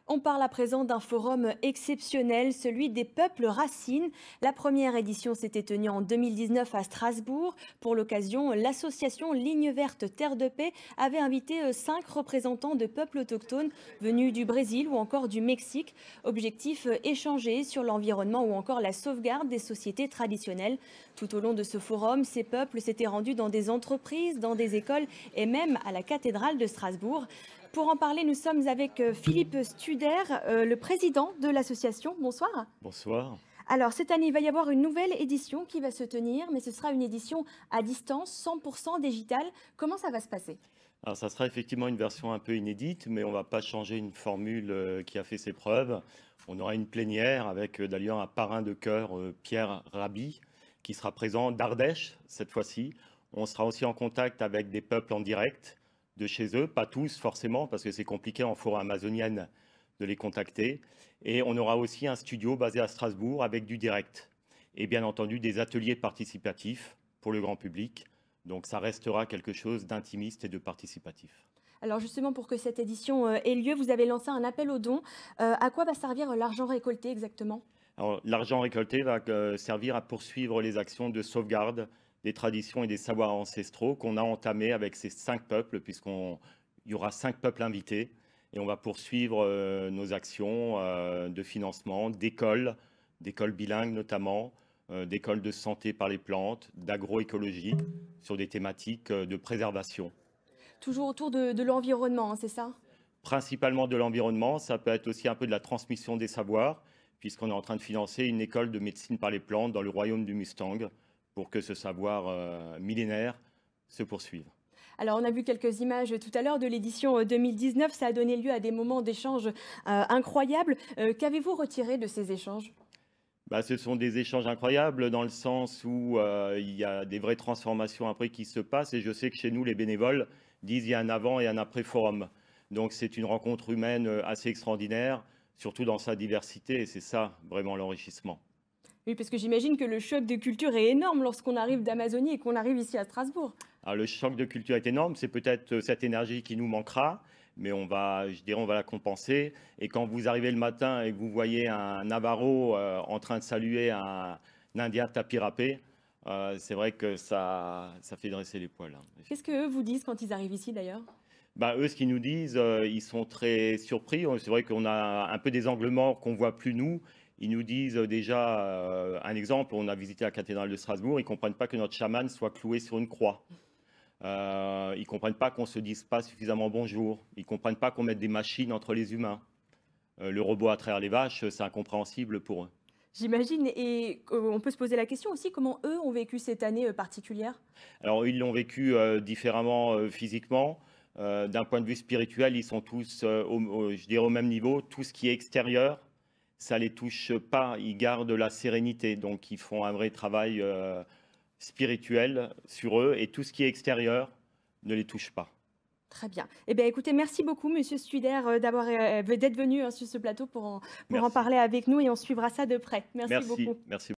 On parle à présent d'un forum exceptionnel, celui des peuples racines. La première édition s'était tenue en 2019 à Strasbourg. Pour l'occasion, l'association Ligne Verte Terre de Paix avait invité 5 représentants de peuples autochtones venus du Brésil ou encore du Mexique. Objectif échanger sur l'environnement ou encore la sauvegarde des sociétés traditionnelles. Tout au long de ce forum, ces peuples s'étaient rendus dans des entreprises, dans des écoles et même à la cathédrale de Strasbourg. Pour en parler, nous sommes avec Philippe Studer, le président de l'association. Bonsoir. Bonsoir. Alors, cette année, il va y avoir une nouvelle édition qui va se tenir, mais ce sera une édition à distance, 100% digitale. Comment ça va se passer? Alors, ça sera effectivement une version un peu inédite, mais on ne va pas changer une formule qui a fait ses preuves. On aura une plénière avec d'ailleurs un parrain de chœur, Pierre Rabhi, qui sera présent d'Ardèche cette fois-ci. On sera aussi en contact avec des peuples en direct de chez eux, pas tous forcément, parce que c'est compliqué en forêt amazonienne de les contacter. Et on aura aussi un studio basé à Strasbourg avec du direct. Et bien entendu, des ateliers participatifs pour le grand public. Donc ça restera quelque chose d'intimiste et de participatif. Alors justement, pour que cette édition ait lieu, vous avez lancé un appel aux dons. À quoi va servir l'argent récolté exactement? Alors, l'argent récolté va servir à poursuivre les actions de sauvegarde des traditions et des savoirs ancestraux qu'on a entamés avec ces 5 peuples, puisqu'il y aura 5 peuples invités. Et on va poursuivre nos actions de financement d'écoles bilingues notamment, d'écoles de santé par les plantes, d'agroécologie, sur des thématiques de préservation. Toujours autour de l'environnement, hein, c'est ça? Principalement de l'environnement, ça peut être aussi un peu de la transmission des savoirs, puisqu'on est en train de financer une école de médecine par les plantes dans le royaume du Mustang, pour que ce savoir millénaire se poursuive. Alors, on a vu quelques images tout à l'heure de l'édition 2019. Ça a donné lieu à des moments d'échange incroyables. Qu'avez-vous retiré de ces échanges? Bah, ce sont des échanges incroyables dans le sens où il y a des vraies transformations après qui se passent. Et je sais que chez nous, les bénévoles disent il y a un avant et un après forum. Donc c'est une rencontre humaine assez extraordinaire, surtout dans sa diversité. Et c'est ça vraiment l'enrichissement. Oui, parce que j'imagine que le choc de culture est énorme lorsqu'on arrive d'Amazonie et qu'on arrive ici à Strasbourg. Alors, le choc de culture est énorme, c'est peut-être cette énergie qui nous manquera, mais je dirais, on va la compenser. Et quand vous arrivez le matin et que vous voyez un Navarro en train de saluer un Indien tapis-râpé, c'est vrai que ça fait dresser les poils, hein. Qu'est-ce qu'eux vous disent quand ils arrivent ici d'ailleurs? Bah, eux, ce qu'ils nous disent, ils sont très surpris. C'est vrai qu'on a un peu des angles morts qu'on voit plus nous. Ils nous disent déjà, un exemple, on a visité la cathédrale de Strasbourg, ils ne comprennent pas que notre chaman soit cloué sur une croix. Ils ne comprennent pas qu'on ne se dise pas suffisamment bonjour. Ils ne comprennent pas qu'on mette des machines entre les humains. Le robot à travers les vaches, c'est incompréhensible pour eux. J'imagine, et on peut se poser la question aussi, comment eux ont vécu cette année particulière? Alors, ils l'ont vécu différemment physiquement. D'un point de vue spirituel, ils sont tous, je dirais, au même niveau. Tout ce qui est extérieur, ça ne les touche pas. Ils gardent la sérénité. Donc, ils font un vrai travail spirituel sur eux. Et tout ce qui est extérieur ne les touche pas. Très bien. Eh bien, écoutez, merci beaucoup, Monsieur Studer, d'être venu sur ce plateau pour en Merci. parler avec nous et on suivra ça de près. Merci Merci. beaucoup. Merci.